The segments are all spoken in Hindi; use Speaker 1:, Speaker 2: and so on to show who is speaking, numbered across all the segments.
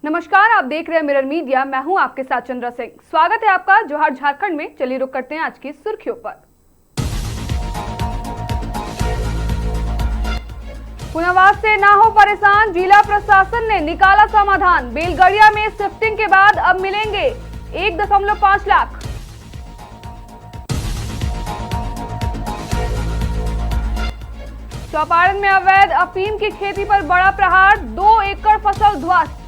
Speaker 1: नमस्कार, आप देख रहे हैं मिरर मीडिया। मैं हूं आपके साथ चंद्रा सिंह। स्वागत है आपका जोहार झारखंड में। चलिए रुक करते हैं आज की सुर्खियों पर। पुनर्वास से ना हो परेशान, जिला प्रशासन ने निकाला समाधान। बेलगड़िया में शिफ्टिंग के बाद अब मिलेंगे 1.5 लाख। चौपारण में अवैध अफीम की खेती पर बड़ा प्रहार, 2 एकड़ फसल ध्वस्त।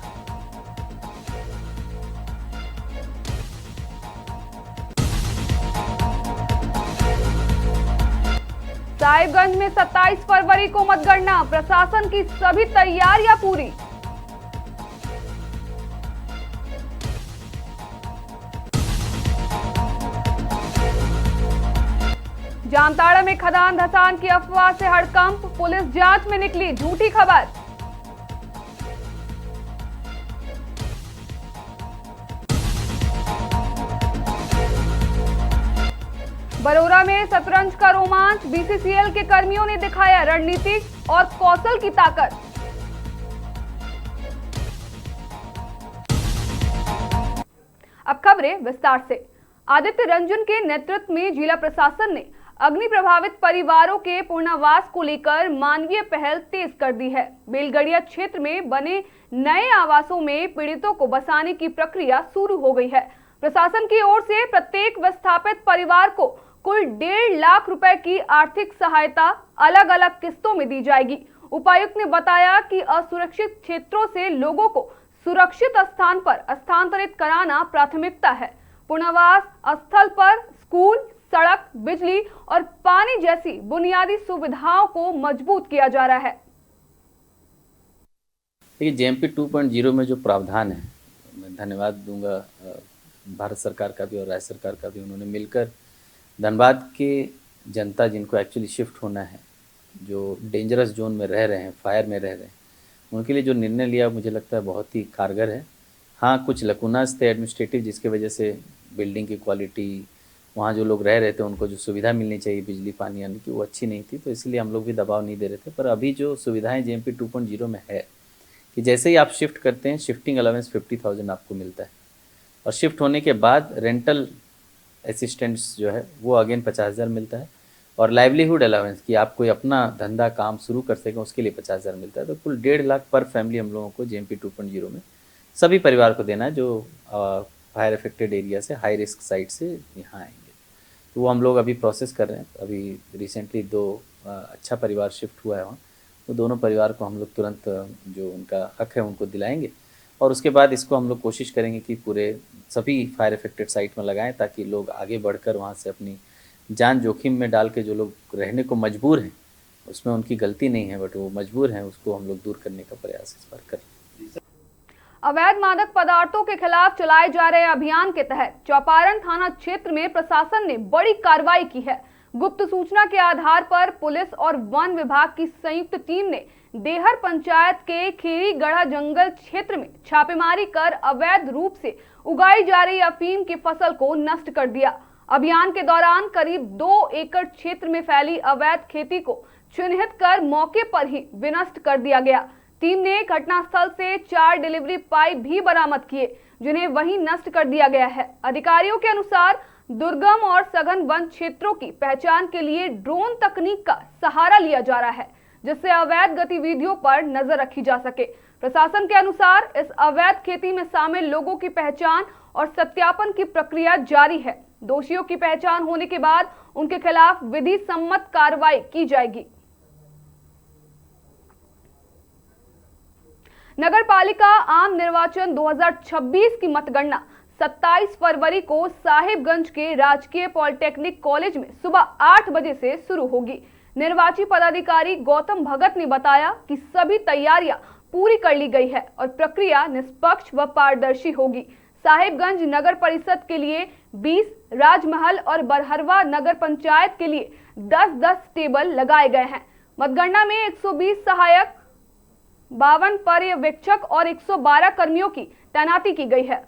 Speaker 1: साहिबगंज में 27 फरवरी को मतगणना, प्रशासन की सभी तैयारियां पूरी। जामताड़ा में खदान धसान की अफवाह से हड़कंप, पुलिस जांच में निकली झूठी खबर। बरोरा में शतरंज का रोमांच, बीसीसीएल के कर्मियों ने दिखाया रणनीतिक और कौशल की ताकत। अब खबरें विस्तार से। आदित्य रंजन के नेतृत्व में जिला प्रशासन ने अग्नि प्रभावित परिवारों के पुनर्वास को लेकर मानवीय पहल तेज कर दी है। बेलगड़िया क्षेत्र में बने नए आवासों में पीड़ितों को बसाने की प्रक्रिया शुरू हो गई है। प्रशासन की ओर से प्रत्येक विस्थापित परिवार को कुल 1.5 लाख रुपए की आर्थिक सहायता अलग अलग किस्तों में दी जाएगी। उपायुक्त ने बताया कि असुरक्षित क्षेत्रों से लोगों को सुरक्षित स्थान पर स्थानांतरित कराना प्राथमिकता है। पुनर्वास स्थल पर स्कूल, सड़क, बिजली और पानी जैसी बुनियादी सुविधाओं को मजबूत किया जा रहा है।
Speaker 2: देखिए, जेएमपी 2.0 में जो प्रावधान है, मैं धन्यवाद दूंगा भारत सरकार का भी और राज्य सरकार का भी। उन्होंने मिलकर धनबाद के जनता जिनको एक्चुअली शिफ्ट होना है, जो डेंजरस जोन में रह रहे हैं, फायर में रह रहे हैं, उनके लिए जो निर्णय लिया मुझे लगता है बहुत ही कारगर है। हाँ, कुछ लकुनास थे एडमिनिस्ट्रेटिव, जिसके वजह से बिल्डिंग की क्वालिटी, वहाँ जो लोग रह रहे थे उनको जो सुविधा मिलनी चाहिए बिजली पानी आने की, वो अच्छी नहीं थी, तो इसलिए हम लोग भी दबाव नहीं दे रहे थे। पर अभी जो सुविधाएं जेएमपी 2.0 में है कि जैसे ही आप शिफ्ट करते हैं, शिफ्टिंग अलाउंस 50,000 आपको मिलता है, और शिफ्ट होने के बाद रेंटल असिस्टेंट्स जो है वो अगेन 50,000 मिलता है, और लाइवलीहुड अलाउंस कि आप कोई अपना धंधा काम शुरू कर सकें उसके लिए 50,000 मिलता है। तो कुल 1.5 लाख पर फैमिली हम लोगों को जेएमपी 2.0 में सभी परिवार को देना है जो फायर अफेक्टेड एरिया से, हाई रिस्क साइट से यहाँ आएंगे। तो वो हम लोग अभी प्रोसेस कर रहे हैं। अभी रिसेंटली 2 अच्छा परिवार शिफ्ट हुआ है वहाँ, तो दोनों परिवार को हम लोग तुरंत जो उनका हक है उनको दिलाएंगे, और उसके बाद इसको हम लोग कोशिश करेंगे कि पूरे सभी फायर अफेक्टेड साइट में लगाएं, ताकि लोग आगे बढ़कर वहाँ से अपनी जान जोखिम में डाल के जो लोग रहने को मजबूर हैं, उसमें उनकी गलती नहीं है बट वो मजबूर हैं, उसको हम लोग दूर करने का प्रयास इस बार करें।
Speaker 1: अवैध मादक पदार्थों के खिलाफ चलाए जा रहे अभियान के तहत चौपारण थाना क्षेत्र में प्रशासन ने बड़ी कार्रवाई की है। गुप्त सूचना के आधार पर पुलिस और वन विभाग की संयुक्त टीम ने देहर पंचायत के खीरीगढ़ा जंगल क्षेत्र में छापेमारी कर अवैध रूप से उगाई जा रही अफीम की फसल को नष्ट कर दिया। अभियान के दौरान करीब 2 एकड़ क्षेत्र में फैली अवैध खेती को चिन्हित कर मौके पर ही विनष्ट कर दिया गया। टीम ने घटनास्थल से 4 डिलीवरी पाइप भी बरामद किए, जिन्हें वहीं नष्ट कर दिया गया है। अधिकारियों के अनुसार दुर्गम और सघन वन क्षेत्रों की पहचान के लिए ड्रोन तकनीक का सहारा लिया जा रहा है, जिससे अवैध गतिविधियों पर नजर रखी जा सके। प्रशासन के अनुसार इस अवैध खेती में शामिल लोगों की पहचान और सत्यापन की प्रक्रिया जारी है। दोषियों की पहचान होने के बाद उनके खिलाफ विधि सम्मत कार्रवाई की जाएगी। नगर पालिका आम निर्वाचन 2026 की मतगणना 27 फरवरी को साहिबगंज के राजकीय पॉलिटेक्निक कॉलेज में सुबह 8 बजे से शुरू होगी। निर्वाची पदाधिकारी गौतम भगत ने बताया कि सभी तैयारियां पूरी कर ली गई है और प्रक्रिया निष्पक्ष व पारदर्शी होगी। साहिबगंज नगर परिषद के लिए 20, राजमहल और बरहरवा नगर पंचायत के लिए 10-10 टेबल लगाए गए हैं। मतगणना में 120 सहायक, 52 पर्यवेक्षक और 112 कर्मियों की तैनाती की गई है।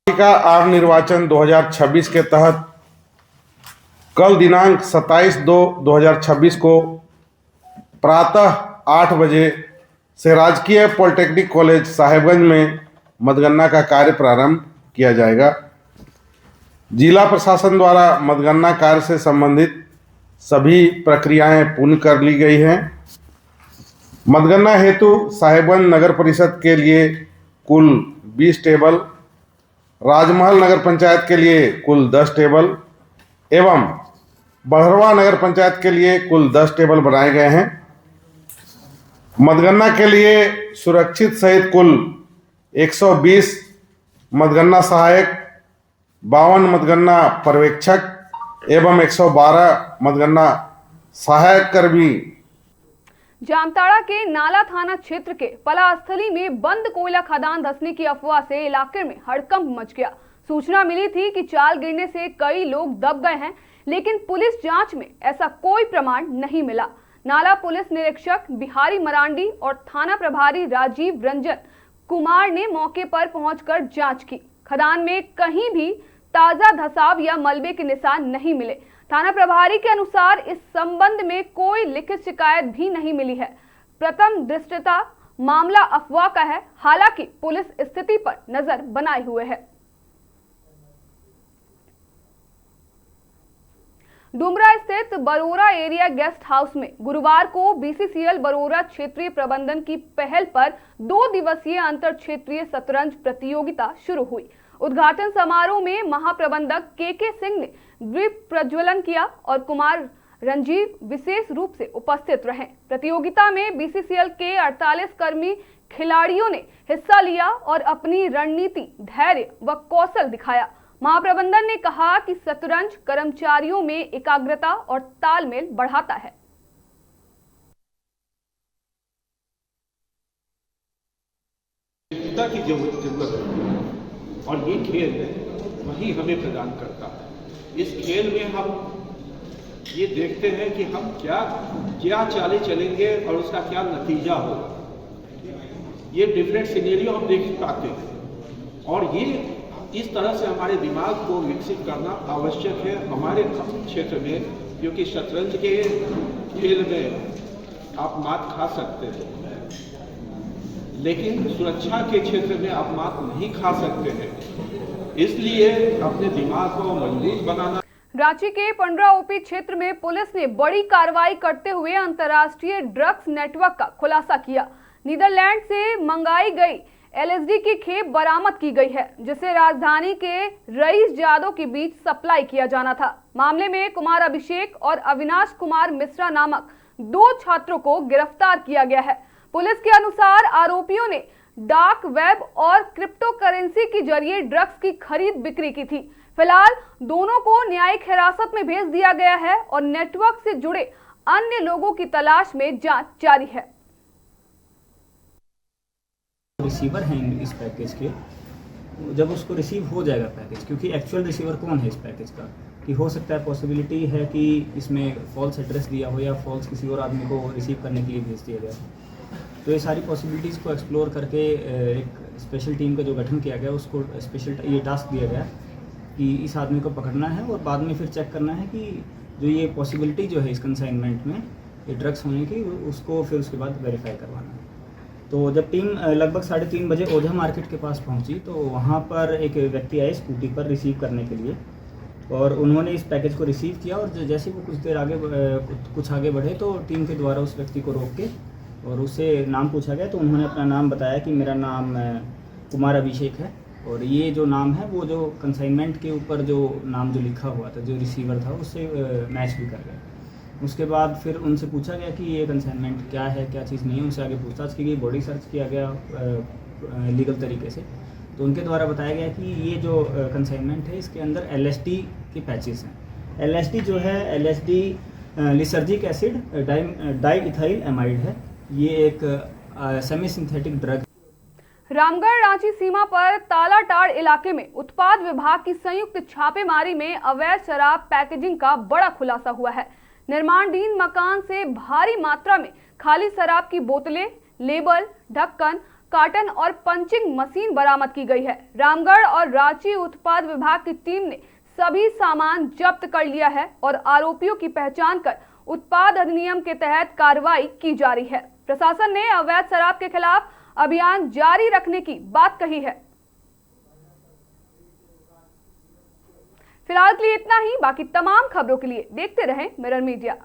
Speaker 3: आम निर्वाचन 2026 के तहत कल दिनांक 27/2/2026 को प्रातः 8 बजे से राजकीय पॉलिटेक्निक कॉलेज साहेबगंज में मतगणना का कार्य प्रारंभ किया जाएगा। जिला प्रशासन द्वारा मतगणना कार्य से संबंधित सभी प्रक्रियाएं पूर्ण कर ली गई हैं। मतगणना हेतु साहेबगंज नगर परिषद के लिए कुल 20 टेबल, राजमहल नगर पंचायत के लिए कुल 10 टेबल एवं बड़हरवा नगर पंचायत के लिए कुल 10 टेबल बनाए गए हैं। मतगणना के लिए सुरक्षित सहित कुल 120 मतगणना सहायक, 52 मतगणना पर्यवेक्षक एवं 112 मतगणना सहायक कर्मी।
Speaker 1: जामताड़ा के नाला थाना क्षेत्र के पलास्थली में बंद कोयला खदान धंसने की अफवाह से इलाके में हड़कंप मच गया। सूचना मिली थी कि चाल गिरने से कई लोग दब गए हैं, लेकिन पुलिस जांच में ऐसा कोई प्रमाण नहीं मिला। नाला पुलिस निरीक्षक बिहारी मरांडी और थाना प्रभारी राजीव रंजन कुमार ने मौके पर पहुंचकर जांच की। खदान में कहीं भी ताजा धसाव या मलबे के निशान नहीं मिले। थाना प्रभारी के अनुसार इस संबंध में कोई लिखित शिकायत भी नहीं मिली है। प्रथम दृष्टया मामला अफवाह का है, हालांकि पुलिस स्थिति पर नजर बनाए हुए है। डुमरा स्थित बरोरा एरिया गेस्ट हाउस में गुरुवार को बीसीसीएल बरोरा क्षेत्रीय प्रबंधन की पहल पर 2 दिवसीय अंतर क्षेत्रीय शतरंज प्रतियोगिता शुरू हुई। उद्घाटन समारोह में महाप्रबंधक के सिंह ने दीप प्रज्वलन किया और कुमार रंजीव विशेष रूप से उपस्थित रहे। प्रतियोगिता में बीसीसीएल के 48 कर्मी खिलाड़ियों ने हिस्सा लिया और अपनी रणनीति, धैर्य व कौशल दिखाया। महाप्रबंधन ने कहा कि शतरंज कर्मचारियों में एकाग्रता और तालमेल बढ़ाता है।
Speaker 4: की जरूरत है और ये खेल वही हमें प्रदान करता है। इस खेल में हम ये देखते हैं कि हम क्या चालें चलेंगे और उसका क्या नतीजा होगा। ये डिफरेंट सिनेरियो हम देख पाते हैं और ये इस तरह से हमारे दिमाग को विकसित करना आवश्यक है हमारे क्षेत्र में, क्योंकि शतरंज के खेल में आप मात खा सकते हैं, लेकिन सुरक्षा के क्षेत्र में आप मात नहीं खा सकते हैं। इसलिए अपने दिमाग को मजबूत बनाना।
Speaker 1: रांची के पंडरा ओपी क्षेत्र में पुलिस ने बड़ी कार्रवाई करते हुए अंतर्राष्ट्रीय ड्रग्स नेटवर्क का खुलासा किया। नीदरलैंड से मंगाई गई LSD की खेप बरामद की गई है, जिसे राजधानी के रईस जादव के बीच सप्लाई किया जाना था। मामले में कुमार अभिषेक और अविनाश कुमार मिश्रा नामक 2 छात्रों को गिरफ्तार किया गया है। पुलिस के अनुसार आरोपियों ने डार्क वेब और क्रिप्टो करेंसी के जरिए ड्रग्स की खरीद बिक्री की थी। फिलहाल दोनों को न्यायिक हिरासत में भेज दिया गया है और नेटवर्क से जुड़े अन्य लोगों की तलाश में जांच जारी है।
Speaker 5: रिसीवर हैं इस पैकेज के, जब उसको रिसीव हो जाएगा पैकेज, क्योंकि एक्चुअल रिसीवर कौन है इस पैकेज का, कि हो सकता है पॉसिबिलिटी है कि इसमें फॉल्स एड्रेस दिया हो या फॉल्स किसी और आदमी को रिसीव करने के लिए भेज दिया गया। तो ये सारी पॉसिबिलिटीज़ को एक्सप्लोर करके एक स्पेशल टीम का जो गठन किया गया उसको स्पेशल ये टास्क दिया गया कि इस आदमी को पकड़ना है और बाद में फिर चेक करना है कि जो ये पॉसिबिलिटी जो है इस कंसाइनमेंट में ये ड्रग्स होने की, उसको फिर उसके बाद वेरीफाई करवाना है। तो जब टीम लगभग 3:30 बजे ओझा मार्केट के पास पहुंची तो वहां पर एक व्यक्ति आए स्कूटी पर रिसीव करने के लिए, और उन्होंने इस पैकेज को रिसीव किया और जैसे वो कुछ आगे बढ़े तो टीम के द्वारा उस व्यक्ति को रोक के और उससे नाम पूछा गया। तो उन्होंने अपना नाम बताया कि मेरा नाम कुमार अभिषेक है, और ये जो नाम है वो जो कंसाइनमेंट के ऊपर जो नाम जो लिखा हुआ था जो रिसीवर था उससे मैच भी कर गया। उसके बाद फिर उनसे पूछा गया कि ये कंसाइनमेंट क्या है, क्या चीज़ नहीं है। उनसे आगे पूछताछ की गई, बॉडी सर्च किया गया लीगल तरीके से। तो उनके द्वारा बताया गया कि ये जो कंसाइनमेंट है इसके अंदर LSD के पैचेस हैं। LSD जो है LSD lysergic acid diethyl amide है। ये एक semi synthetic drug.
Speaker 1: Ramgarh Ranchi सीमा पर तालाटाड़ इलाके में उत्पाद विभाग की संयुक्त छापेमारी में अवैध शराब पैकेजिंग का बड़ा खुलासा हुआ है। निर्माणाधीन मकान से भारी मात्रा में खाली शराब की बोतलें, लेबल, ढक्कन, कार्टन और पंचिंग मशीन बरामद की गई है। रामगढ़ और रांची उत्पाद विभाग की टीम ने सभी सामान जब्त कर लिया है और आरोपियों की पहचान कर उत्पाद अधिनियम के तहत कार्रवाई की जा रही है। प्रशासन ने अवैध शराब के खिलाफ अभियान जारी रखने की बात कही है। फिलहाल के लिए इतना ही। बाकी तमाम खबरों के लिए देखते रहें मिरर मीडिया।